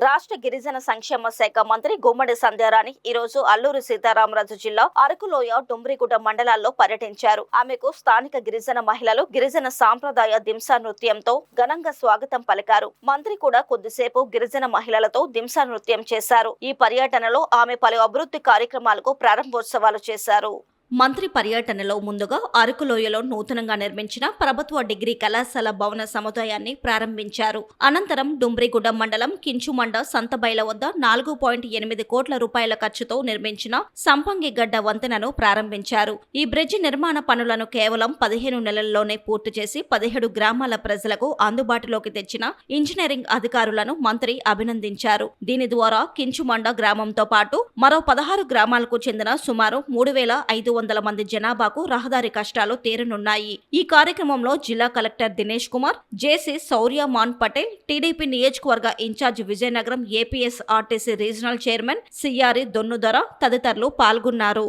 రాష్ట్ర గిరిజన సంక్షేమ శాఖ మంత్రి గుమ్మడి సంధ్యారాణి ఈ రోజు అల్లూరు సీతారామరాజు జిల్లా అరకులోయ డుమ్రిగుట్ట మండలాల్లో పర్యటించారు. ఆమెకు స్థానిక గిరిజన మహిళలు గిరిజన సాంప్రదాయ దింసా నృత్యంతో ఘనంగా స్వాగతం పలికారు. మంత్రి కూడా కొద్దిసేపు గిరిజన మహిళలతో దింసా నృత్యం చేశారు. ఈ పర్యటనలో ఆమె పలు అభివృద్ధి కార్యక్రమాలకు ప్రారంభోత్సవాలు చేశారు. మంత్రి పర్యటనలో ముందుగా అరకులోయలో నూతనంగా నిర్మించిన ప్రభుత్వ డిగ్రీ కళాశాల భవన సముదాయాన్ని ప్రారంభించారు. అనంతరం డుమ్రిగుడ్డ మండలం కించుమండ సంతబైల వద్ద 4.8 కోట్ల రూపాయల ఖర్చుతో నిర్మించిన సంపంగిగడ్డ వంతెనను ప్రారంభించారు. ఈ బ్రిడ్జి నిర్మాణ పనులను కేవలం 15 నెలల్లోనే పూర్తి చేసి 17 గ్రామాల ప్రజలకు అందుబాటులోకి తెచ్చిన ఇంజనీరింగ్ అధికారులను మంత్రి అభినందించారు. దీని ద్వారా కించుమండ గ్రామంతో పాటు మరో 16 గ్రామాలకు చెందిన సుమారు 3,500 మంది జనాభాకు రహదారి కష్టాలు తీరనున్నాయి. ఈ కార్యక్రమంలో జిల్లా collector Dinesh Kumar, JC Shauryaman Patel, TDP నియోజకవర్గ incharge Vizianagaram APSRTC regional chairman CRE Donnudora తదితరులు పాల్గొన్నారు.